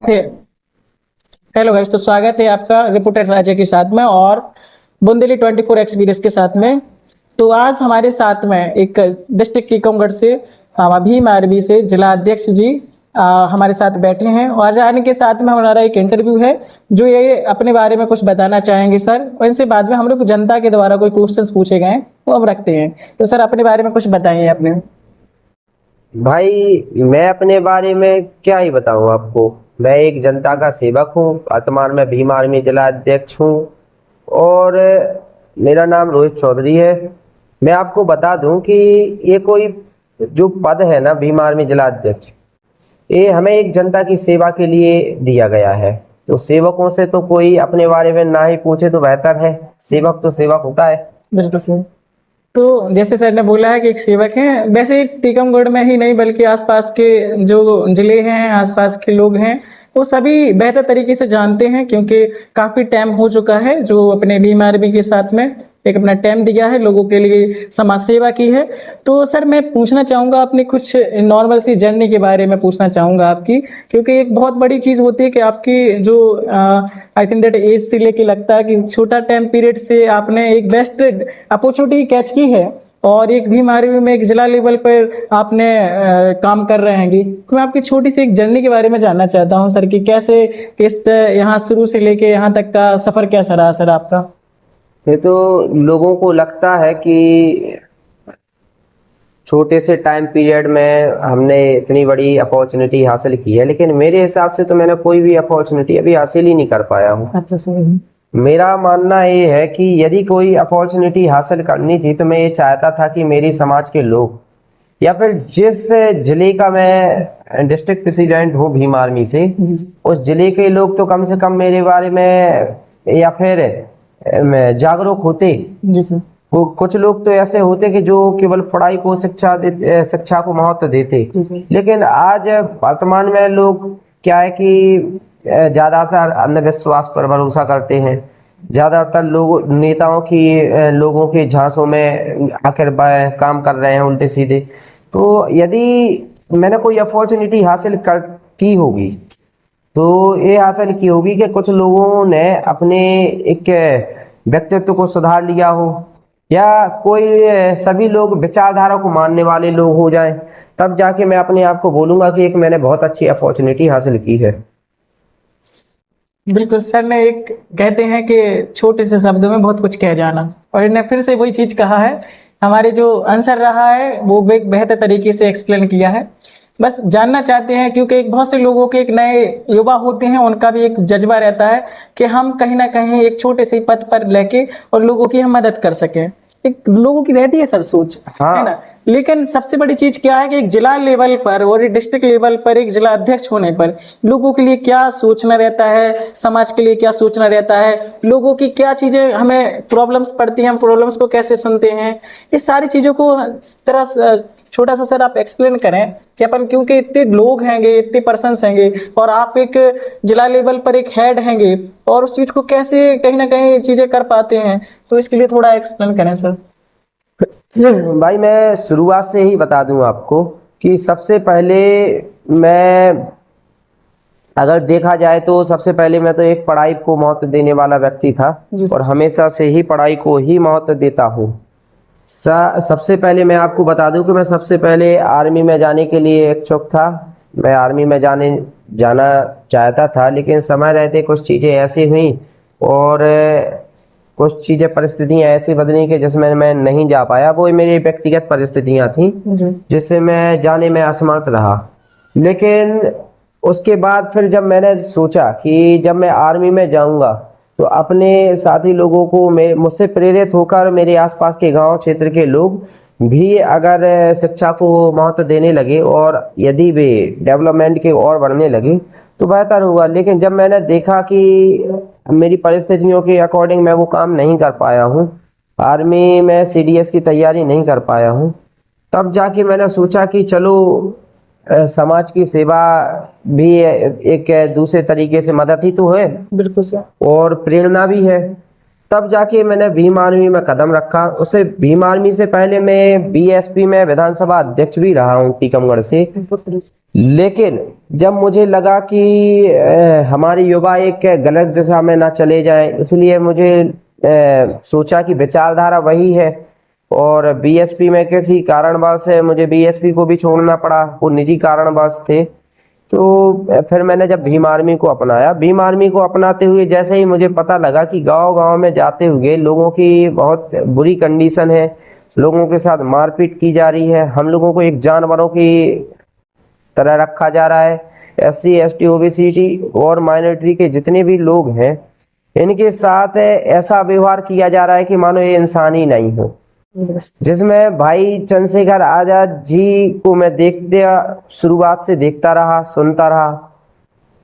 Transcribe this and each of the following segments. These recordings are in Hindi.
हे- हेलो गाइस, तो स्वागत है आपका रिपोर्टर राजा के साथ में और बुंदेली 24 एक्सपीरियंस के साथ में। तो आज हमारे साथ में एक डिस्ट्रिक्ट टीकमगढ़ से भीम आरबी से जिला अध्यक्ष जी हमारे साथ बैठे हैं और आज आने के साथ में हमारा एक इंटरव्यू है जो ये अपने बारे में कुछ बताना चाहेंगे सर। और इनसे बाद में हम लोग जनता के द्वारा कोई क्वेश्चंस पूछे गए हैं वो हम रखते हैं। तो सर अपने बारे में कुछ बताइए अपने। भाई, मैं अपने बारे में क्या ही बताऊं आपको। मैं एक जनता का सेवक हूं। वर्तमान में भीम आर्मी जिला अध्यक्ष हूं और मेरा नाम रोहित चौधरी है। मैं आपको बता दूं कि ये कोई जो पद है ना, भीम आर्मी जिला अध्यक्ष, ये हमें एक जनता की सेवा के लिए दिया गया है। तो सेवकों से तो कोई अपने बारे में ना ही पूछे तो बेहतर है। सेवक तो सेवक होता है। बिल्कुल सर। तो जैसे सर ने बोला है कि एक सेवक हैं, वैसे टीकमगढ़ में ही नहीं बल्कि आसपास के जो जिले हैं, आसपास के लोग हैं, वो सभी बेहतर तरीके से जानते हैं क्योंकि काफी टाइम हो चुका है जो अपने भीम आर्मी के साथ में एक अपना टाइम दिया है, लोगों के लिए समाज सेवा की है। तो सर मैं पूछना चाहूंगा अपनी कुछ नॉर्मल सी जर्नी के बारे में पूछना चाहूंगा आपकी, क्योंकि एक बहुत बड़ी चीज होती है कि आपकी जो आई थिंक दैट एज से लेके लगता है कि छोटा टाइम पीरियड से आपने एक बेस्ट अपॉर्चुनिटी कैच की है और एक भीम आर्मी में एक जिला लेवल पर आपने काम कर रहे हैं। तो मैं आपकी छोटी सी एक जर्नी के बारे में जानना चाहता हूँ सर कि कैसे यहाँ शुरू से लेके यहाँ तक का सफर कैसा रहा सर आपका। ये तो लोगों को लगता है कि छोटे से टाइम पीरियड में हमने इतनी बड़ी अपॉर्चुनिटी हासिल की है, लेकिन मेरे हिसाब से तो मैंने कोई भी अपॉर्चुनिटी अभी हासिल ही नहीं कर पाया हूँ। अच्छा सर। मेरा मानना ये है कि यदि कोई अपॉर्चुनिटी हासिल करनी थी तो मैं ये चाहता था कि मेरी समाज के लोग या फिर जिस जिले का मैं डिस्ट्रिक्ट प्रेसिडेंट हूँ भीम आर्मी से, उस जिले के लोग तो कम से कम मेरे बारे में या फिर जागरूक होते। जी सर। वो कुछ लोग तो ऐसे होते कि जो केवल पढ़ाई को शिक्षा को महत्व देते, जी सर। लेकिन आज वर्तमान में लोग क्या है कि ज्यादातर अंधविश्वास पर भरोसा करते हैं। ज्यादातर लोग नेताओं की लोगों के झांसों में आखिर काम कर रहे हैं उल्टे सीधे। तो यदि मैंने कोई अपॉर्चुनिटी हासिल कर की होगी तो ये हासिल की होगी कि कुछ लोगों ने अपने एक व्यक्तित्व को सुधार लिया हो या कोई सभी लोग विचारधारा को मानने वाले लोग हो जाएं, तब जाके मैं अपने आप को बोलूंगा कि एक मैंने बहुत अच्छी अपॉर्चुनिटी हासिल की है। बिल्कुल सर ने एक कहते हैं कि छोटे से शब्दों में बहुत कुछ कह जाना, और इन्हें फिर से वही चीज कहा है। हमारे जो आंसर रहा है वो बेहतर तरीके से एक्सप्लेन किया है। बस जानना चाहते हैं क्योंकि एक बहुत से लोगों के एक नए युवा होते हैं, उनका भी एक जज्बा रहता है कि हम कहीं ना कहीं एक छोटे से पद पर लेके और लोगों की हम मदद कर सकें। एक लोगों की रहती है सर सोच, है ना। हाँ, लेकिन सबसे बड़ी चीज क्या है कि एक जिला लेवल पर और एक डिस्ट्रिक्ट लेवल पर एक जिला अध्यक्ष होने पर लोगों के लिए क्या सोचना रहता है, समाज के लिए क्या सोचना रहता है, लोगों की क्या चीजें हमें प्रॉब्लम्स पड़ती हैं, हम प्रॉब्लम्स को कैसे सुनते हैं, ये सारी चीजों को इस तरह छोटा सा सर आप एक्सप्लेन करें कि अपन क्योंकि इतने लोग हैंगे, इतने पर्सन्स हैंगे और आप एक जिला लेवल पर एक हेड हैंगे और उस चीज को कैसे कहीं ना कहीं चीजें कर पाते हैं, तो इसके लिए थोड़ा एक्सप्लेन करें सर। भाई मैं शुरुआत से ही बता दूं आपको कि सबसे पहले मैं, अगर देखा जाए तो सबसे पहले मैं तो एक पढ़ाई को महत्व देने वाला व्यक्ति था और हमेशा से ही पढ़ाई को ही महत्व देता हूँ। सबसे पहले मैं आपको बता दूं कि मैं सबसे पहले आर्मी में जाने के लिए इच्छुक था। मैं आर्मी में जाना चाहता था, लेकिन समय रहते कुछ चीज़ें ऐसी हुई और कुछ चीज़ें परिस्थितियां ऐसी बदली कि जिसमें मैं नहीं जा पाया। वो मेरी व्यक्तिगत परिस्थितियां थी जिससे मैं जाने में असमर्थ रहा। लेकिन उसके बाद फिर जब मैंने सोचा कि जब मैं आर्मी में जाऊंगा तो अपने साथी लोगों को मुझसे प्रेरित होकर मेरे आसपास के गांव क्षेत्र के लोग भी अगर शिक्षा को महत्व देने लगे और यदि वे डेवलपमेंट के और बढ़ने लगे तो बेहतर होगा। लेकिन जब मैंने देखा कि मेरी परिस्थितियों के अकॉर्डिंग मैं वो काम नहीं कर पाया हूँ, आर्मी में सीडीएस की तैयारी नहीं कर पाया हूँ, तब जाके मैंने सोचा कि चलो समाज की सेवा भी एक दूसरे तरीके से मदद ही तो है। बिल्कुल सर। और प्रेरणा भी है। तब जाके मैंने भीम आर्मी में कदम रखा। उससे भीम आर्मी से पहले मैं बीएसपी में विधानसभा अध्यक्ष भी रहा हूँ टीकमगढ़ से। लेकिन जब मुझे लगा कि हमारे युवा एक गलत दिशा में ना चले जाएं, इसलिए मुझे सोचा कि विचारधारा वही है, और बीएसपी में किसी कारणवश मुझे बीएसपी को भी छोड़ना पड़ा, वो निजी कारणवश थे। तो फिर मैंने जब भीम आर्मी को अपनाया, भीम आर्मी को अपनाते हुए जैसे ही मुझे पता लगा कि गांव-गांव में जाते हुए लोगों की बहुत बुरी कंडीशन है, लोगों के साथ मारपीट की जा रही है, हम लोगों को एक जानवरों की तरह रखा जा रहा है, एससी एसटी ओबीसी और माइनॉरिटी के जितने भी लोग हैं इनके साथ ऐसा व्यवहार किया जा रहा है कि मानो ये इंसान ही नहीं हो। जिसमें भाई चंद्रशेखर आजाद जी को मैं शुरुआत से देखता रहा, सुनता रहा।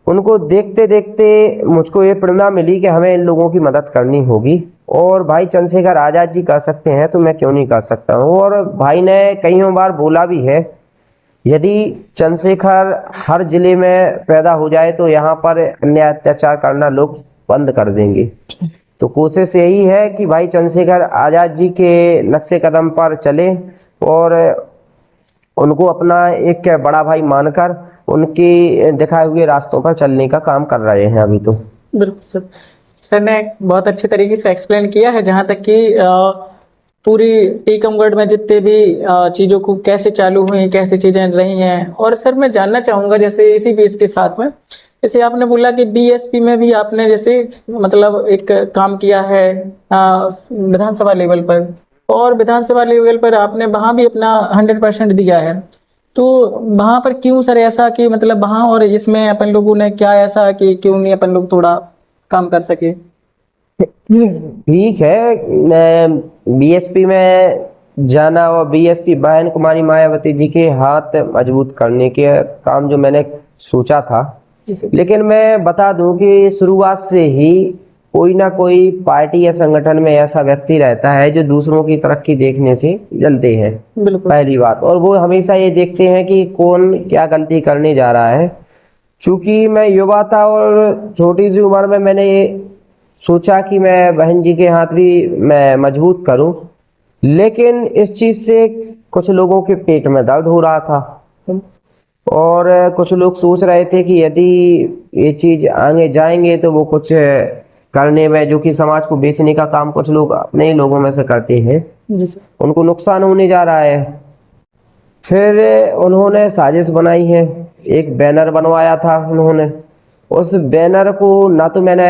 उनको देखते देखते मुझको ये प्रेरणा मिली कि हमें इन लोगों की मदद करनी होगी, और भाई चंद्रशेखर आजाद जी कर सकते हैं तो मैं क्यों नहीं कर सकता हूँ। और भाई ने कईयों बार बोला भी है, यदि चंद्रशेखर हर जिले में पैदा हो जाए तो यहाँ पर अन्याय अत्याचार करना लोग बंद कर देंगे। तो कोशिश यही है कि भाई चंद्रशेखर आजाद जी के नक्शे कदम पर चले और उनको अपना एक बड़ा भाई मानकर उनके दिखाए हुए रास्तों पर चलने का काम कर रहे हैं अभी तो। बिल्कुल सर, सर ने बहुत अच्छे तरीके से एक्सप्लेन किया है, जहाँ तक कि पूरी टीकमगढ़ में जितने भी चीज़ों को कैसे चालू हुई, कैसे चीज़ें रही हैं। और सर मैं जानना चाहूँगा, जैसे इसी बीच के साथ में, जैसे आपने बोला कि बीएसपी में भी आपने जैसे मतलब एक काम किया है विधानसभा लेवल पर, और विधानसभा लेवल पर आपने वहाँ भी अपना 100% दिया है। तो वहाँ पर क्यों सर ऐसा कि मतलब वहाँ और इसमें अपन लोगों ने क्या ऐसा कि क्यों नहीं अपन लोग थोड़ा काम कर सके? ठीक है, बीएसपी में जाना और बीएसपी बहन कुमारी मायावती जी के हाथ मजबूत करने के काम जो मैंने सोचा था, लेकिन मैं बता दूं कि शुरुआत से ही कोई ना कोई पार्टी या संगठन में ऐसा व्यक्ति रहता है जो दूसरों की तरक्की देखने से जलते हैं, पहली बात। और वो हमेशा ये देखते हैं कि कौन क्या गलती करने जा रहा है। चूंकि मैं युवा था और छोटी सी उम्र में मैंने ये सोचा कि मैं बहन जी के हाथ भी मैं मजबूत करूं, लेकिन इस चीज से कुछ लोगों के पेट में दर्द हो रहा था, और कुछ लोग सोच रहे थे कि यदि ये चीज आगे जाएंगे तो वो कुछ करने में, जो कि समाज को बेचने का काम कुछ लोग अपने ही लोगों में से करते हैं, उनको नुकसान होने जा रहा है। फिर उन्होंने साजिश बनाई है, एक बैनर बनवाया था उन्होंने। उस बैनर को ना तो मैंने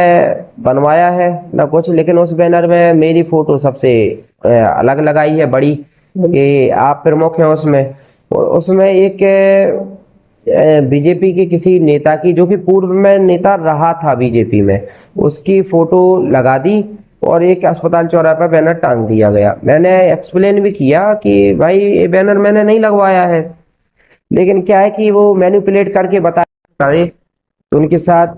बनवाया है ना कुछ, लेकिन उस बैनर में मेरी फोटो सबसे अलग लगाई है, बड़ी, कि आप प्रमुख हैं उसमें। और उसमें एक बीजेपी के किसी नेता की, जो कि पूर्व में नेता रहा था बीजेपी में, उसकी फोटो लगा दी और एक अस्पताल चौराहे पर बैनर टांग दिया गया। मैंने एक्सप्लेन भी किया कि भाई ये बैनर मैंने नहीं लगवाया है, लेकिन क्या है कि वो मैनिपुलेट करके बताए, तो उनके साथ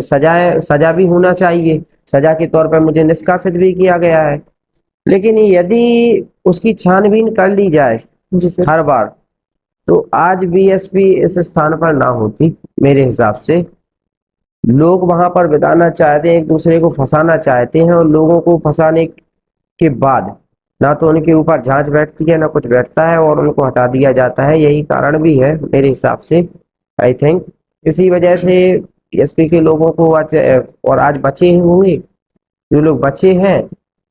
सजा भी होना चाहिए। सजा के तौर पर मुझे निष्कासित भी किया गया है। लेकिन यदि उसकी छानबीन कर ली जाए हर बार, तो आज बीएसपी इस स्थान पर ना होती। मेरे हिसाब से लोग वहां पर बिताना चाहते हैं, एक दूसरे को फंसाना चाहते हैं, और लोगों को फंसाने के बाद ना तो उनके ऊपर जांच बैठती है ना कुछ बैठता है, और उनको हटा दिया जाता है। यही कारण भी है मेरे हिसाब से, आई थिंक। इसी वजह से बीएसपी के लोगों को आज बचे होंगे, जो लोग बचे हैं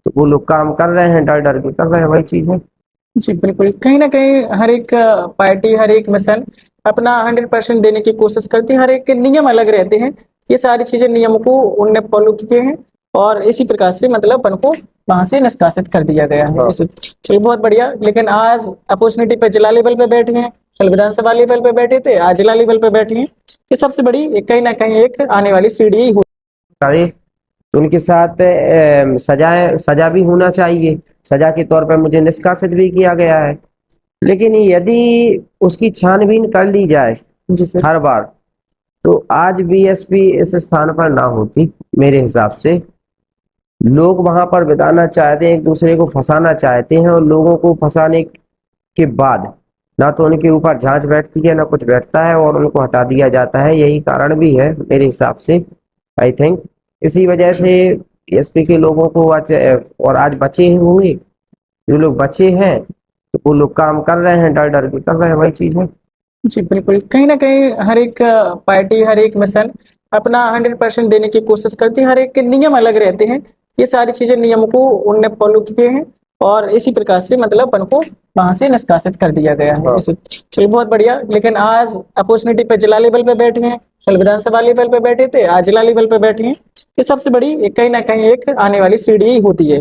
तो वो लोग काम कर रहे हैं, डर डर के कर रहे हैं, वही चीज है। जी बिल्कुल, कहीं ना कहीं हर एक पार्टी, हर एक मिशन अपना 100% देने की कोशिश करती है। हर एक के नियम अलग रहते हैं, ये सारी चीजें नियम को उनने फॉलो किए हैं, और इसी प्रकार से मतलब उनको वहां से निष्कासित कर दिया गया है। चलिए बहुत बढ़िया। लेकिन आज अपॉर्चुनिटी पे जिला लेवल पे बैठे हैं, कल विधानसभा लेवल पे बैठे थे, आज जिला लेवल पे बैठे हैं। ये सबसे बड़ी कहीं ना कहीं एक आने वाली सीढ़ी ही हो। तो उनके साथ सजा भी होना चाहिए। सजा के तौर पर मुझे निष्कासित भी किया गया है। लेकिन यदि उसकी छानबीन कर ली जाए हर बार, तो आज बीएसपी इस स्थान पर ना होती। मेरे हिसाब से लोग वहां पर बिताना चाहते हैं, एक दूसरे को फंसाना चाहते हैं, और लोगों को फंसाने के बाद ना तो उनके ऊपर जांच बैठती है ना कुछ बैठता है, और उनको हटा दिया जाता है। यही कारण भी है मेरे हिसाब से, आई थिंक। इसी वजह से एसपी के लोगों को आज और आज बचे होंगे, जो लोग बचे हैं तो वो लोग काम कर रहे हैं, डर डर के कर रहे हैं, वही चीज है। जी बिल्कुल, कहीं ना कहीं हर एक पार्टी, हर एक मिशन अपना 100% देने की कोशिश करती है। हर एक के नियम अलग रहते हैं, ये सारी चीजें नियम को उनने फॉलो किए हैं और इसी प्रकार से मतलब उनको वहां से निष्कासित कर दिया गया है। हाँ। इसे चलिए बहुत बढ़िया। लेकिन आज अपॉर्चुनिटी पे जिला लेवल पे बैठे हैं, कल विधानसभा लेवल पे बैठे थे, आज जिला लेवल पे बैठे हैं। ये सबसे बड़ी कहीं ना कहीं एक आने वाली सीढ़ी ही होती है।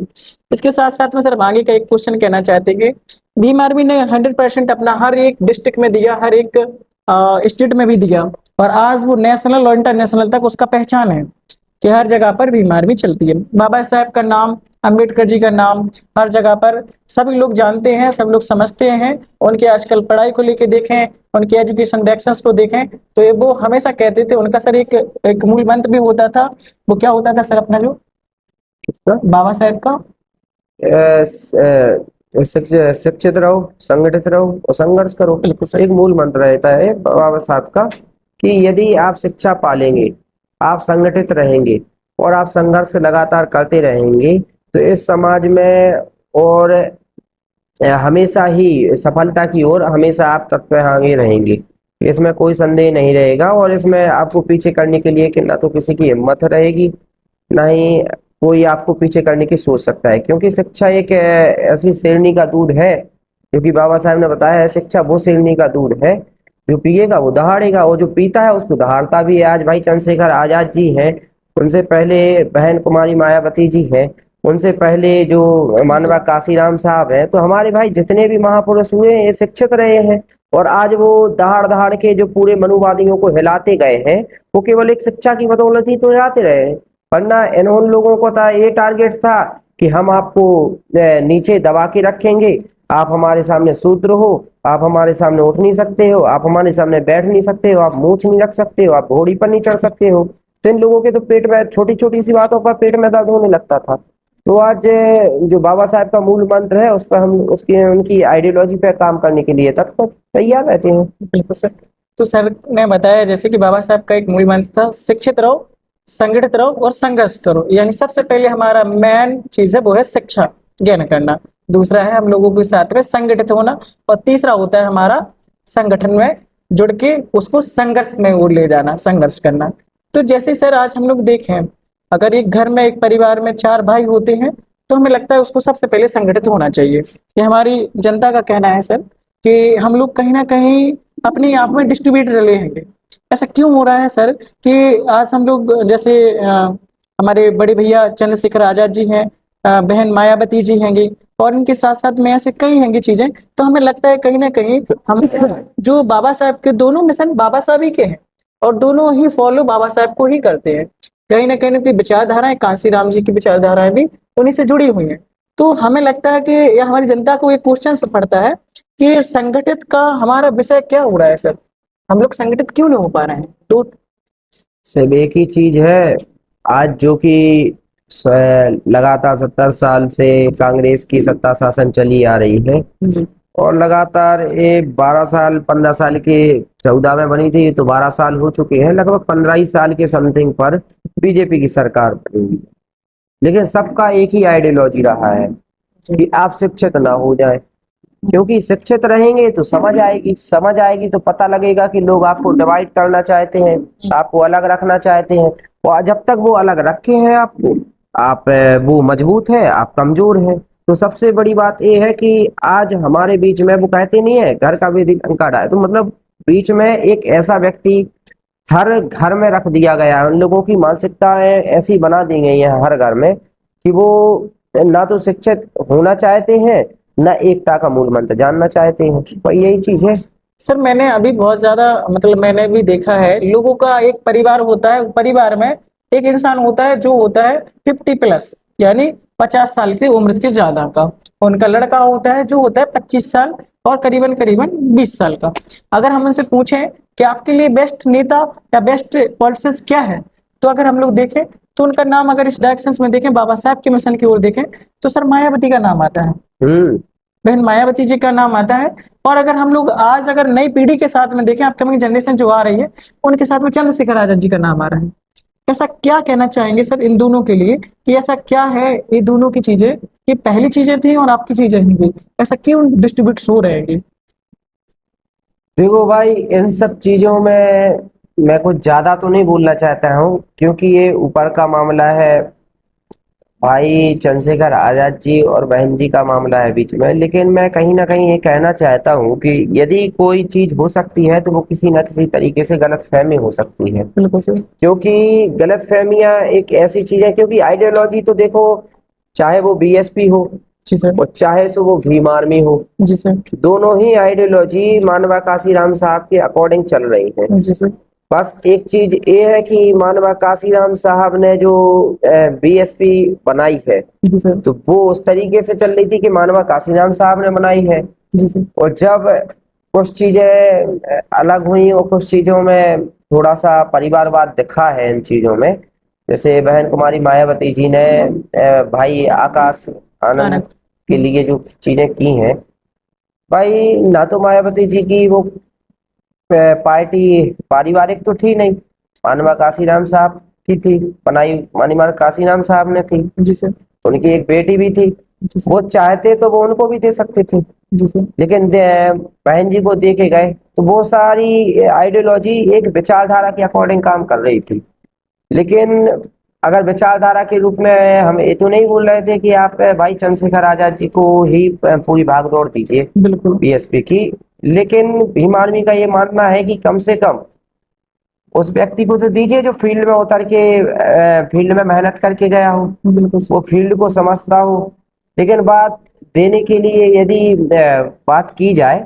इसके साथ साथ में सर हम आगे का एक क्वेश्चन कहना चाहते हैं कि भीम आर्मी ने 100% अपना हर एक डिस्ट्रिक्ट में दिया, हर एक स्टेट में भी दिया, और आज वो नेशनल और इंटरनेशनल तक उसका पहचान है कि हर जगह पर भीम आर्मी चलती है। बाबा साहब का नाम, अम्बेडकर जी का नाम हर जगह पर सभी लोग जानते हैं, सब लोग समझते हैं। उनके आजकल पढ़ाई को लेके देखें, उनके एजुकेशन डायरेक्शंस को देखें, तो ये वो हमेशा कहते थे, उनका सर एक मूल मंत्र भी होता था। वो क्या होता था सर अपना जो बाबा साहब का? शिक्षित रहो, संगठित रहो और संघर्ष करो। बिल्कुल सर। एक मूल मंत्र रहता है बाबा साहब का कि यदि आप शिक्षा पालेंगे, आप संगठित रहेंगे और आप संघर्ष लगातार करते रहेंगे तो इस समाज में और हमेशा ही सफलता की ओर हमेशा आप तत्पर आगे रहेंगे। इसमें कोई संदेह नहीं रहेगा और इसमें आपको पीछे करने के लिए कि ना तो किसी की हिम्मत रहेगी, ना ही कोई आपको पीछे करने की सोच सकता है, क्योंकि शिक्षा एक ऐसी शेरनी का दूध है, क्योंकि बाबा साहब ने बताया है शिक्षा वो शेरनी का दूध है, जो पिएगा वो दहाड़ेगा और जो पीता है उसको दहाड़ता भी है। आज भाई चंद्रशेखर आजाद जी हैं, उनसे पहले बहन कुमारी मायावती जी हैं, उनसे पहले जो मानवा काशीराम साहब हैं, तो हमारे भाई जितने भी महापुरुष हुए हैं ये शिक्षित रहे हैं और आज वो दहाड़ दहाड़ के जो पूरे मनुवादियों को हिलाते गए हैं वो केवल एक शिक्षा की बदौलत ही तो हिलाते रहे हैं। वरना इन लोगों को था ये टारगेट था कि हम आपको नीचे दबा के रखेंगे, आप हमारे सामने शूद्र हो, आप हमारे सामने उठ नहीं सकते हो, आप हमारे सामने बैठ नहीं सकते हो, आप मूछ नहीं रख सकते हो, आप घोड़ी पर नहीं चढ़ सकते हो। तो इन लोगों के तो पेट में छोटी छोटी सी बातों पर पेट में दर्द होने लगता था। तो आज जो बाबा साहब का मूल मंत्र है उस पर हम उसकी उनकी आइडियोलॉजी पर काम करने के लिए तत्पर तैयार रहते हैं। बिल्कुल सर। तो सर ने बताया जैसे कि बाबा साहब का एक मूल मंत्र था, शिक्षित रहो, संगठित रहो और संघर्ष करो। यानी सबसे पहले हमारा मेन चीज है वो है शिक्षा ज्ञान करना, दूसरा है हम लोगों के साथ में संगठित होना, और तीसरा होता है हमारा संगठन में जुड़ के उसको संघर्ष में वो ले जाना, संघर्ष करना। तो जैसे सर आज हम लोग देखें, अगर एक घर में एक परिवार में 4 भाई होते हैं तो हमें लगता है उसको सबसे पहले संगठित होना चाहिए। ये हमारी जनता का कहना है सर कि हम लोग कहीं ना कहीं अपने आप में डिस्ट्रीब्यूट रहे हैं। ऐसा क्यों हो रहा है सर कि आज हम लोग जैसे हमारे बड़े भैया चंद्रशेखर आजाद जी हैं, बहन मायावती जी हैंगी, और इनके साथ साथ में ऐसे कई हैंगी चीजें, तो हमें लगता है कहीं ना कहीं हम जो बाबा साहब के दोनों मिशन बाबा साहब ही के हैं और दोनों ही फॉलो बाबा साहब को ही करते हैं। कहीं ना कहीं उनकी विचारधाराएं, कांसीराम जी की विचारधाराएं भी उन्हीं से जुड़ी हुई हैं। तो हमें लगता है कि यह हमारी जनता को एक क्वेश्चन पड़ता है कि संगठित का हमारा विषय क्या हो रहा है सर, हम लोग संगठित क्यों नहीं हो पा रहे हैं? तो सिर्फ एक ही चीज है, आज जो कि लगातार 70 साल से कांग्रेस की सत्ता शासन चली आ रही है जी और लगातार ये 12 साल 15 साल के 14 में बनी थी, तो 12 साल हो चुके हैं, लगभग 15 ही साल के समथिंग पर बीजेपी की सरकार बनी हुई है। लेकिन सबका एक ही आइडियोलॉजी रहा है कि आप शिक्षित ना हो जाए, क्योंकि शिक्षित रहेंगे तो समझ आएगी, समझ आएगी तो पता लगेगा कि लोग आपको डिवाइड करना चाहते हैं, आपको अलग रखना चाहते हैं, और जब तक वो अलग रखे हैं आपको, आप वो मजबूत है, आप कमजोर हैं। तो सबसे बड़ी बात ये है कि आज हमारे बीच में, वो कहते नहीं है घर का वेदी लंका ढाए, तो मतलब बीच में एक ऐसा व्यक्ति हर घर में रख दिया गया है। उन लोगों की मानसिकताएं ऐसी बना दी गई है हर घर में कि वो ना तो शिक्षित होना चाहते हैं, ना एकता का मूल मंत्र जानना चाहते हैं। तो यही चीज है सर, मैंने अभी बहुत ज्यादा मतलब मैंने भी देखा है, लोगों का एक परिवार होता है, परिवार में एक इंसान होता है जो होता है 50+ यानी 50 साल की उम्र के ज्यादा का, उनका लड़का होता है जो होता है 25 साल और करीबन करीबन 20 साल का। अगर हम उनसे पूछें कि आपके लिए बेस्ट नेता या बेस्ट पॉलिटिशियन क्या है, तो अगर हम लोग देखें तो उनका नाम, अगर इस डायरेक्शन में देखें, बाबा साहब के मिशन की ओर देखें, तो सर मायावती का नाम आता है, बहन मायावती जी का नाम आता है। और अगर हम लोग आज अगर नई पीढ़ी के साथ में देखें, अपकमिंग जनरेशन जो आ रही है, उनके साथ में चंद्रशेखर आजाद जी का नाम आ रहा है। ऐसा क्या कहना चाहेंगे सर इन दोनों के लिए कि ऐसा क्या है ये दोनों की चीजें कि पहली चीजें थी और आपकी चीजें नहीं थी, ऐसा क्यों डिस्ट्रीब्यूट हो रहे हैं? देखो भाई, इन सब चीजों में मैं कुछ ज्यादा तो नहीं बोलना चाहता हूँ, क्योंकि ये ऊपर का मामला है, भाई चंद्रशेखर आजाद जी और बहन जी का मामला है बीच में। लेकिन मैं कहीं ना कहीं ये कहना चाहता हूँ कि यदि कोई चीज हो सकती है तो वो किसी न किसी तरीके से गलतफहमी हो सकती है। बिल्कुल सर। क्योंकि गलतफहमियां एक ऐसी चीज है, क्योंकि आइडियोलॉजी तो देखो, चाहे वो बीएसपी हो जी सर। और चाहे सो वो भीम आर्मी हो, जी सर। दोनों ही आइडियोलॉजी मानवा काशीराम साहब के अकॉर्डिंग चल रही है। जी सर। बस एक चीज ये है कि मानवा काशीराम साहब ने जो बीएसपी बनाई है, जी सर। तो वो उस तरीके से चल रही थी कि मानवा काशीराम साहब ने बनाई है। जी सर। और जब कुछ चीजें अलग हुई और कुछ चीजों में थोड़ा सा परिवारवाद दिखा है इन चीजों में, जैसे बहन कुमारी मायावती जी ने भाई आकाश आनंद आनंद। के लिए जो चीजें की हैं, भाई ना तो मायावती जी की वो पार्टी पारिवारिक तो थी नहीं, मानवा काशीराम साहब की थी बनाई, मानवा काशीराम साहब ने थी। जी सर। उनकी एक बेटी भी थी, जी सर। वो चाहते तो वो उनको भी दे सकते थे, जी सर। लेकिन बहन जी को दे के गए। तो वो सारी आइडियोलॉजी एक विचारधारा के अकॉर्डिंग काम कर रही थी। लेकिन अगर विचारधारा के रूप में हम ये तो नहीं बोल रहे थे कि आप भाई चंद्रशेखर आजाद जी को ही पूरी भागदौड़ दीजिए बिल्कुल। बीएसपी की, लेकिन भीम आर्मी का ये मानना है कि कम से कम उस व्यक्ति को तो दीजिए जो फील्ड में उतर के फील्ड में मेहनत करके गया हो, बिल्कुल सर। वो फील्ड को समझता हो। लेकिन बात देने के लिए यदि बात की जाए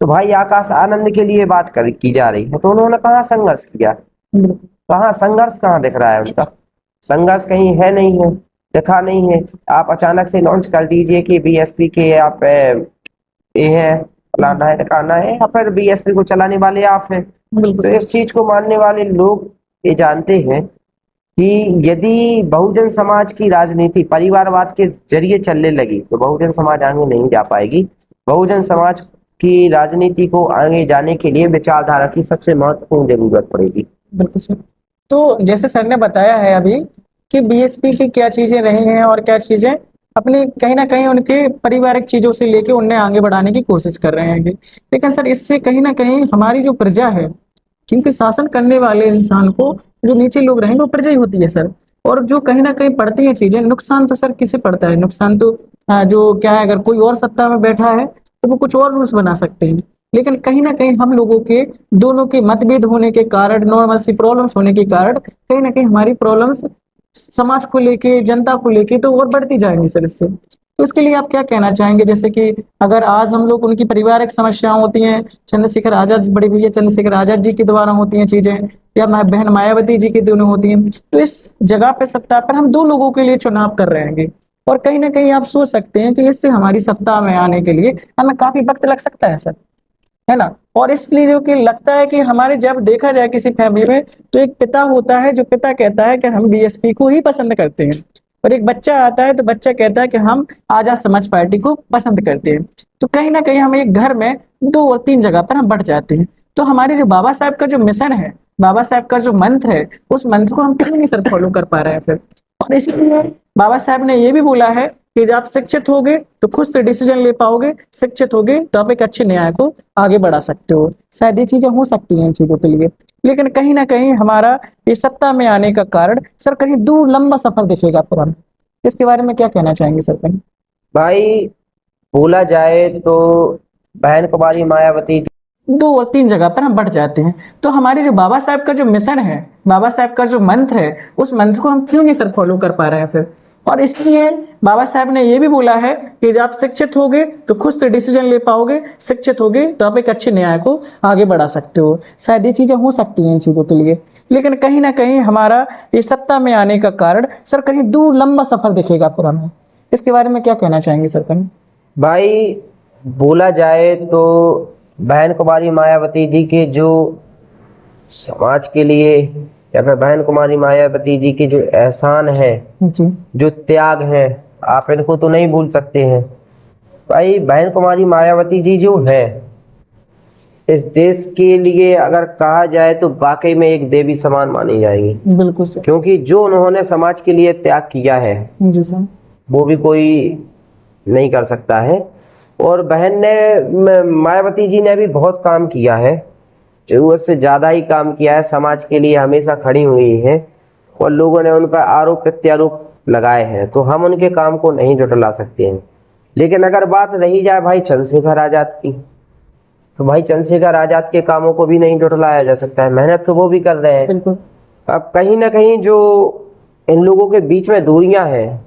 तो भाई आकाश आनंद के लिए बात की जा रही है, तो उन्होंने कहाँ संघर्ष किया? बिल्कुल। कहाँ संघर्ष, कहाँ दिख रहा है उनका? संघर्ष कहीं है नहीं है, दिखा नहीं है। आप अचानक से लॉन्च कर दीजिए कि बीएसपी के आप ये है, फलाना है टिकाना है, या फिर बीएसपी को चलाने वाले आप हैं। बिल्कुल तो सर। इस चीज को मानने वाले लोग ये जानते हैं कि यदि बहुजन समाज की राजनीति परिवारवाद के जरिए चलने लगी तो बहुजन समाज आगे नहीं जा पाएगी। बहुजन समाज की राजनीति को आगे जाने के लिए विचारधारा की सबसे महत्वपूर्ण जरूरत पड़ेगी। बिल्कुल सर। तो जैसे सर ने बताया है अभी कि बीएसपी की क्या चीजें रही हैं और क्या चीजें अपने कहीं ना कहीं उनके पारिवारिक चीजों से लेके उन्हें आगे बढ़ाने की कोशिश कर रहे हैं। लेकिन सर इससे कहीं ना कहीं हमारी जो प्रजा है, क्योंकि शासन करने वाले इंसान को जो नीचे लोग रहेंगे वो प्रजा ही होती है सर। और जो कहीं ना कहीं पड़ती है चीजें, नुकसान तो सर किसे पड़ता है? नुकसान तो जो क्या है, अगर कोई और सत्ता में बैठा है तो वो कुछ और रूल्स बना सकते हैं। लेकिन कहीं ना कहीं हम लोगों के दोनों के मतभेद होने के कारण, नॉर्मल सी प्रॉब्लम्स होने के कारण कहीं ना कहीं हमारी प्रॉब्लम्स समाज को लेके, जनता को लेके तो और बढ़ती जाएंगी सर इससे। तो इसके लिए आप क्या कहना चाहेंगे? जैसे कि अगर आज हम लोग उनकी पारिवारिक समस्याएं होती हैं, चंद्रशेखर आजाद, बड़े भैया चंद्रशेखर आजाद जी के द्वारा होती हैं चीजें, या बहन मायावती जी के दोनों होती हैं, तो इस जगह पे सत्ता पर हम दो लोगों के लिए चुनाव कर रहे हैं। और कहीं ना कहीं आप सोच सकते हैं कि इससे हमारी सत्ता में आने के लिए हमें काफी वक्त लग सकता है सर, है ना? और इसलिए जो कि लगता है कि हमारे जब देखा जाए किसी फैमिली में तो एक पिता होता है जो पिता कहता है कि हम बीएसपी को ही पसंद करते हैं, और एक बच्चा आता है तो बच्चा कहता है कि हम आजाद समाज पार्टी को पसंद करते हैं। तो कहीं ना कहीं हम एक घर में दो और तीन जगह पर हम बढ़ जाते हैं। तो हमारे जो बाबा साहब का जो मिशन है, बाबा साहब का जो मंत्र है, उस मंत्र को हम क्यों नहीं सर फॉलो कर पा रहे हैं फिर? और इसलिए बाबा साहब ने ये भी बोला है कि जब आप शिक्षित होगे तो खुद से डिसीजन ले पाओगे, शिक्षित होगे तो आप एक अच्छे न्याय को आगे बढ़ा सकते हो। शायद ये चीजें हो सकती हैं इन चीजों के लिए, लेकिन कहीं ना कहीं हमारा ये सत्ता में आने का कारण सर कहीं दूर लंबा सफर दिखेगा फिर हम। इसके बारे में क्या कहना चाहेंगे सर कहीं? भाई बोला जाए तो बहन कुमारी मायावती दो और तीन जगह पर हम बढ़ जाते हैं। तो हमारे जो बाबा साहब का जो मिशन है, बाबा साहब का जो मंत्र है, उस मंत्र को हम क्यों नहीं सर फॉलो कर पा रहे हैं फिर? और इसलिए बाबा साहब ने ये भी बोला है कि जब आप शिक्षित होगे तो खुद से डिसीजन ले पाओगे, शिक्षित होगे तो आप एक अच्छे न्याय को आगे बढ़ा सकते हो। शायद ये चीजें हो सकती हैं इन चीजों के लिए, लेकिन कहीं ना कहीं हमारा ये सत्ता में आने का कारण सर कहीं दूर लंबा सफर दिखेगा फिर हमें। इसके बारे में क्या कहना चाहेंगे सर कहीं? भाई बोला जाए तो बहन कुमारी मायावती जी के जो समाज के लिए, या फिर बहन कुमारी मायावती जी के जो एहसान है, जी। जो त्याग है, आप इनको तो नहीं भूल सकते हैं। भाई बहन कुमारी मायावती जी जो है, इस देश के लिए अगर कहा जाए तो वाकई में एक देवी समान मानी जाएंगी, बिल्कुल सर। क्योंकि जो उन्होंने समाज के लिए त्याग किया है जी सर। वो भी कोई नहीं कर सकता है। और बहन ने, मायावती जी ने भी बहुत काम किया है, जरूरत से ज्यादा ही काम किया है, समाज के लिए हमेशा खड़ी हुई है और लोगों ने उन पर आरोप प्रत्यारोप लगाए हैं, तो हम उनके काम को नहीं जुटला सकते हैं। लेकिन अगर बात रही जाए भाई चंद्रशेखर आजाद की, तो भाई चंद्रशेखर आजाद के कामों को भी नहीं जुटलाया जा सकता है, मेहनत तो वो भी कर रहे हैं। बिल्कुल। अब कहीं ना कहीं जो इन लोगों के बीच में दूरियां हैं,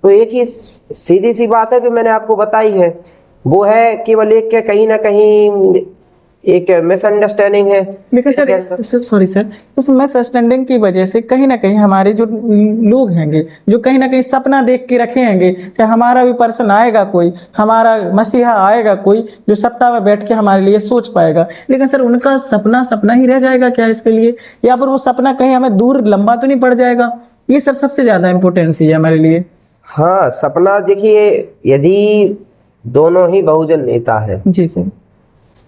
तो एक ही सीधी सी बात है कि मैंने आपको बताई है, वो है केवल एक के कहीं ना कहीं एक मिसअंडरस्टैंडिंग है। लेकिन सर सॉरी सर, उस मिसअंडरस्टैंडिंग की वजह से कहीं ना कहीं हमारे जो लोग हैंगे, जो कहीं ना कहीं सपना देख के रखे हैंगे कि हमारा भी पर्सन आएगा, कोई हमारा मसीहा आएगा, कोई जो सत्ता में बैठ के हमारे लिए सोच पाएगा, लेकिन सर उनका सपना सपना ही रह जाएगा क्या इसके लिए, या फिर वो सपना कहीं हमें दूर लंबा तो नहीं पड़ जाएगा? ये सर सबसे ज्यादा इम्पोर्टेंस है हमारे लिए। हाँ, सपना देखिए, यदि दोनों ही बहुजन नेता है जी सर।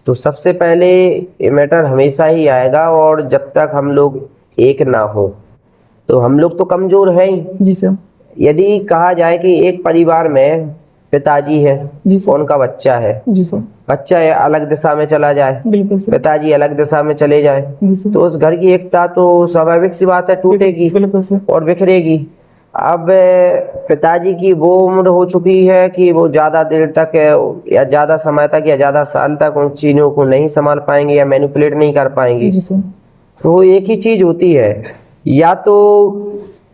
तो सबसे पहले ये मैटर हमेशा ही आएगा, और जब तक हम लोग एक ना हो तो हम लोग तो कमजोर हैं ही। जी सर। यदि कहा जाए कि एक परिवार में पिताजी है, जी सर। उनका बच्चा है, जी सर। बच्चा अलग दिशा में चला जाए, बिल्कुल सर। पिताजी अलग दिशा में चले जाए, जी सर। तो उस घर की एकता तो स्वाभाविक सी बात है टूटेगी बिल्कुल सर। और बिखरेगी। अब पिताजी की वो उम्र हो चुकी है कि वो ज्यादा देर तक या ज्यादा समय तक या ज्यादा साल तक उन चीजों को नहीं संभाल पाएंगे या मैनिपुलेट नहीं कर पाएंगे। जी सर। तो एक ही चीज होती है, या तो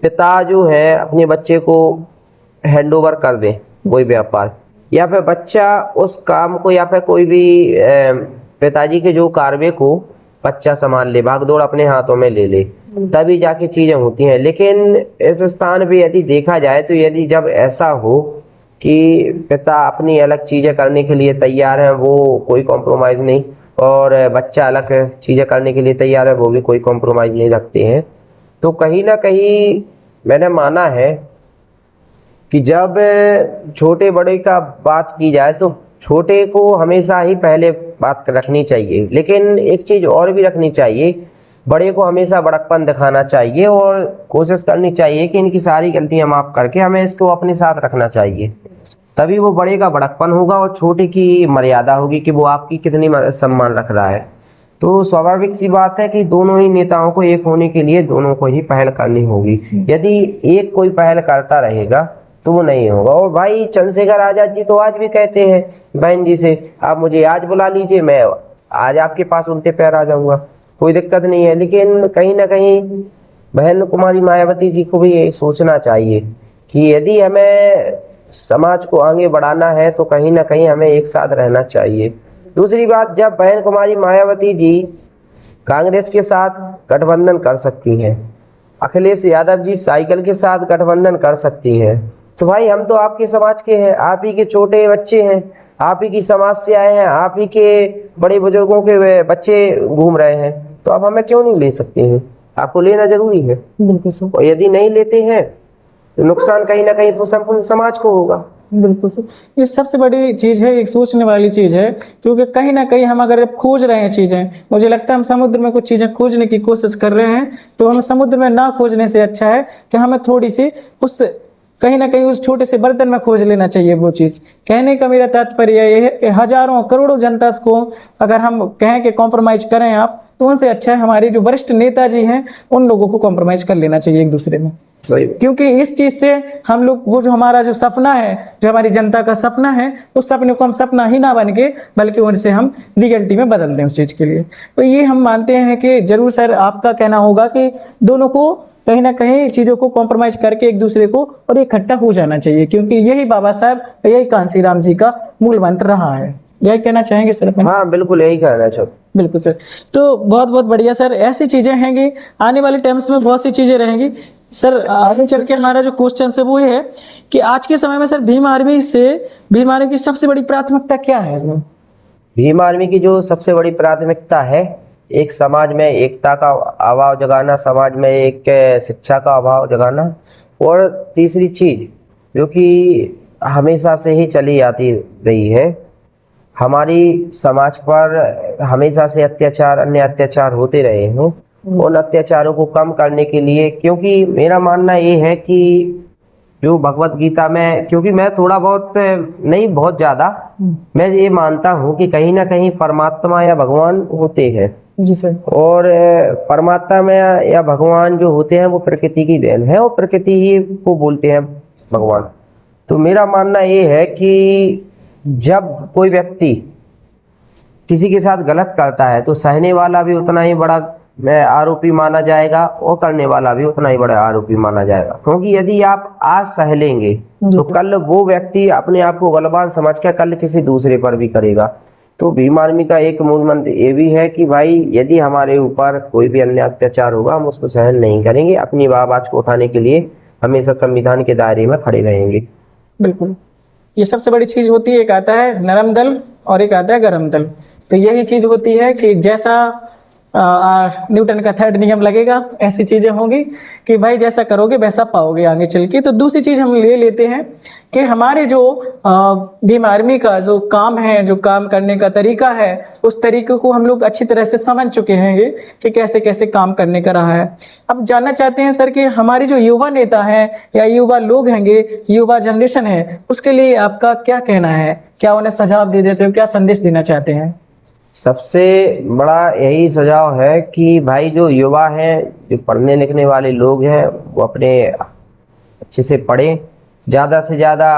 पिता जो है अपने बच्चे को हैंड ओवर कर दे कोई व्यापार, या फिर बच्चा उस काम को या फिर कोई भी पिताजी के जो कार्य को बच्चा संभाल ले, भागदौड़ अपने हाथों में ले ले, तभी जाके चीजें होती हैं। लेकिन इस स्थान पे यदि देखा जाए तो यदि जब ऐसा हो कि पिता अपनी अलग चीजें करने के लिए तैयार है, वो कोई कॉम्प्रोमाइज नहीं, और बच्चा अलग चीजें करने के लिए तैयार है, वो भी कोई कॉम्प्रोमाइज नहीं रखते हैं, तो कहीं ना कहीं मैंने माना है कि जब छोटे बड़े का बात की जाए तो छोटे को हमेशा ही पहले बात रखनी चाहिए, लेकिन एक चीज और भी रखनी चाहिए, बड़े को हमेशा बड़कपन दिखाना चाहिए और कोशिश करनी चाहिए कि इनकी सारी गलतियां माफ करके हमें इसको अपने साथ रखना चाहिए, तभी वो बड़े का बड़कपन होगा और छोटे की मर्यादा होगी कि वो आपकी कितनी सम्मान रख रहा है। तो स्वाभाविक सी बात है कि दोनों ही नेताओं को एक होने के लिए दोनों को ही पहल करनी होगी। यदि एक कोई पहल करता रहेगा तो वो नहीं होगा। और भाई चंद्रशेखर आजाद जी तो आज भी कहते हैं बहन जी से, आप मुझे आज बुला लीजिए, मैं आज आपके पास उल्टे पैर आ जाऊंगा, कोई दिक्कत नहीं है। लेकिन कहीं ना कहीं बहन कुमारी मायावती जी को भी ये सोचना चाहिए कि यदि हमें समाज को आगे बढ़ाना है तो कहीं ना कहीं हमें एक साथ रहना चाहिए। दूसरी बात, जब बहन कुमारी मायावती जी कांग्रेस के साथ गठबंधन कर सकती हैं, अखिलेश यादव जी साइकिल के साथ गठबंधन कर सकती हैं, तो भाई हम तो आपके समाज के हैं, आप ही के छोटे बच्चे हैं, आप ही की समाज से आए हैं, आप ही के बड़े बुजुर्गों के बच्चे घूम रहे हैं, तो आप हमें क्यों नहीं ले सकते हैं? आपको लेना जरूरी है। बिल्कुल सर। और यदि नहीं लेते हैं तो नुकसान कहीं ना कहीं संपूर्ण समाज को होगा। बिल्कुल सर, ये सबसे बड़ी चीज है, एक सोचने वाली चीज है, क्योंकि कहीं ना कहीं हम अगर खोज रहे हैं चीजें, मुझे लगता है हम समुद्र में कुछ चीजें खोजने की कोशिश कर रहे हैं, तो हमें समुद्र में ना खोजने से अच्छा है कि हमें थोड़ी सी उस कहीं ना कहीं उस छोटे से बर्तन में खोज लेना चाहिए वो चीज। कहने का मेरा तात्पर्य ये है कि हजारों करोड़ों जनता को अगर हम कहें कि कॉम्प्रोमाइज करें आप, तो उनसे अच्छा है हमारे जो वरिष्ठ नेताजी हैं उन लोगों को कॉम्प्रोमाइज कर लेना चाहिए एक दूसरे में। क्योंकि इस चीज से हम लोग वो जो हमारा जो सपना है, जो हमारी जनता का सपना है, उस सपने को हम सपना ही ना बन के बल्कि उनसे हम रियलिटी में बदल दें उस चीज के लिए। तो ये हम मानते हैं कि जरूर सर आपका कहना होगा कि दोनों को कहीं ना कहीं चीजों को कॉम्प्रोमाइज करके एक दूसरे को और इकट्ठा हो जाना चाहिए, क्योंकि यही बाबा साहब, यही कांसीराम जी का मूल मंत्र रहा है। यही कहना चाहेंगे सर? हाँ बिल्कुल, यही कहना चाहूँ। बिल्कुल सर। तो बहुत बहुत बढ़िया सर, ऐसी चीजें हैं कि आने वाले टाइम्स में बहुत सी चीजें रहेंगी सर। आगे चल के हमारा जो क्वेश्चन है वो है कि आज के समय में सर भीम आर्मी की सबसे बड़ी प्राथमिकता क्या है? भीम आर्मी की जो सबसे बड़ी प्राथमिकता है, एक समाज में एकता का अभाव जगाना, समाज में एक शिक्षा का अभाव जगाना, और तीसरी चीज जो कि हमेशा से ही चली आती रही है हमारी समाज पर हमेशा से अत्याचार, अन्य अत्याचार होते रहे हैं। उन अत्याचारों को कम करने के लिए, क्योंकि मेरा मानना ये है कि जो भगवत गीता में, क्योंकि मैं थोड़ा बहुत नहीं, बहुत ज्यादा मैं ये मानता हूँ कि कहीं ना कहीं परमात्मा या भगवान होते हैं। जी सर। और परमात्मा में या भगवान जो होते हैं वो प्रकृति की देन है, और प्रकृति ही को बोलते हैं भगवान। तो मेरा मानना ये है कि जब कोई व्यक्ति किसी के साथ गलत करता है तो सहने वाला भी उतना ही बड़ा आरोपी माना जाएगा, और करने वाला भी उतना ही बड़ा आरोपी माना जाएगा। क्योंकि यदि आप आज सह लेंगे तो कल वो व्यक्ति अपने आप को बलवान समझ कर कल किसी दूसरे पर भी करेगा। तो भीम आर्मी का एक मूल मंत्र ये भी है कि भाई यदि हमारे ऊपर कोई भी अन्य अत्याचार होगा हम उसको सहन नहीं करेंगे, अपनी आवाज को उठाने के लिए हमेशा संविधान के दायरे में खड़े रहेंगे। बिल्कुल, ये सबसे बड़ी चीज होती है। एक आता है नरम दल और एक आता है गरम दल। तो यही चीज होती है कि जैसा न्यूटन का थर्ड नियम लगेगा, ऐसी चीजें होंगी कि भाई जैसा करोगे वैसा पाओगे आगे चल के। तो दूसरी चीज हम ले लेते हैं कि हमारे जो भीम आर्मी का जो काम है, जो काम करने का तरीका है, उस तरीके को हम लोग अच्छी तरह से समझ चुके हैं ये कि कैसे कैसे काम करने का रहा है। अब जानना चाहते हैं सर कि हमारे जो युवा नेता हैं या युवा लोग हैंगे, युवा जनरेशन है, उसके लिए आपका क्या कहना है? क्या उन्हें सुझाव दे देते हो, क्या संदेश देना चाहते हैं? सबसे बड़ा यही सुझाव है कि भाई जो युवा हैं, जो पढ़ने लिखने वाले लोग हैं, वो अपने अच्छे से पढ़ें, ज़्यादा से ज़्यादा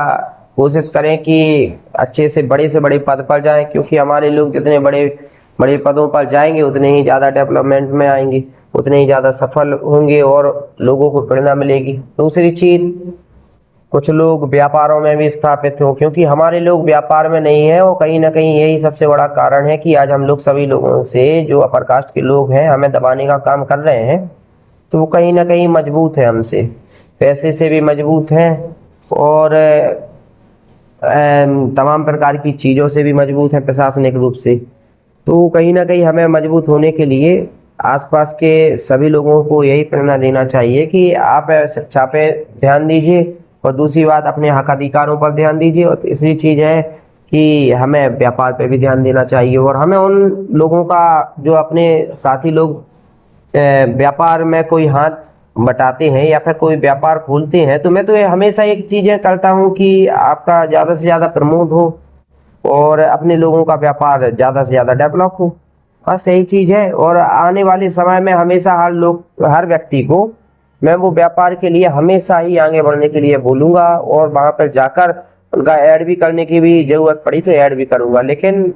कोशिश करें कि अच्छे से बड़े पद पर जाएं। क्योंकि हमारे लोग जितने बड़े बड़े पदों पर जाएंगे उतने ही ज़्यादा डेवलपमेंट में आएंगे, उतने ही ज़्यादा सफल होंगे और लोगों को प्रेरणा मिलेगी। दूसरी चीज़, कुछ लोग व्यापारों में भी स्थापित हो, क्योंकि हमारे लोग व्यापार में नहीं है, और कहीं ना कहीं यही सबसे बड़ा कारण है कि आज हम लोग सभी लोगों से, जो अपर कास्ट के लोग हैं, हमें दबाने का काम कर रहे हैं। तो वो कहीं ना कहीं मजबूत है हमसे, पैसे से भी मजबूत हैं और तमाम प्रकार की चीज़ों से भी मजबूत है, प्रशासनिक रूप से। तो कहीं ना कहीं हमें मजबूत होने के लिए आसपास के सभी लोगों को यही प्रेरणा देना चाहिए कि आप शिक्षा पे ध्यान दीजिए, और दूसरी बात अपने हक अधिकारों पर ध्यान दीजिए, और तीसरी चीज़ है कि हमें व्यापार पे भी ध्यान देना चाहिए। और हमें उन लोगों का, जो अपने साथी लोग व्यापार में कोई हाथ बटाते हैं या फिर कोई व्यापार खोलते हैं, तो मैं तो हमेशा एक चीज़ें करता हूँ कि आपका ज़्यादा से ज़्यादा प्रमोट हो और अपने लोगों का व्यापार ज़्यादा से ज़्यादा डेवलप हो। बस यही चीज़ है। और आने वाले समय में हमेशा हर व्यक्ति को मैं वो व्यापार के लिए हमेशा ही आगे बढ़ने के लिए बोलूँगा, और वहाँ पर जाकर उनका ऐड भी करने की भी ज़रूरत पड़ी तो ऐड भी करूँगा। लेकिन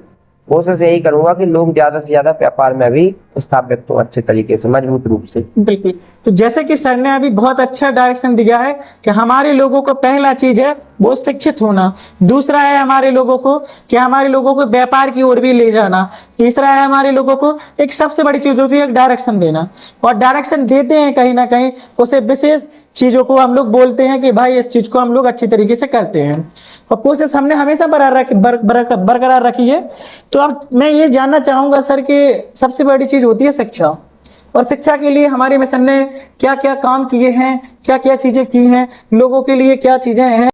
कोशिश यही करूँगा कि लोग ज़्यादा से ज़्यादा व्यापार में भी स्थापित हो, अच्छे तरीके से, मजबूत रूप से। बिल्कुल। तो जैसे कि सर ने अभी बहुत अच्छा डायरेक्शन दिया है कि हमारे लोगों को पहला चीज है वो शिक्षित होना, दूसरा है हमारे लोगों को कि हमारे लोगों को व्यापार की ओर भी ले जाना, तीसरा है हमारे लोगों को एक सबसे बड़ी चीज होती है एक डायरेक्शन देना। और डायरेक्शन देते हैं कहीं ना कहीं, उसे विशेष चीजों को हम लोग बोलते हैं कि भाई इस चीज को हम लोग अच्छी तरीके से करते हैं, और कोशिश हमने हमेशा बरकरार रखी है। तो अब मैं ये जानना चाहूंगा सर कि सबसे बड़ी चीज होती है शिक्षा, और शिक्षा के लिए हमारे मिशन ने क्या क्या काम किए हैं, क्या क्या चीजें की हैं, लोगों के लिए क्या चीजें हैं।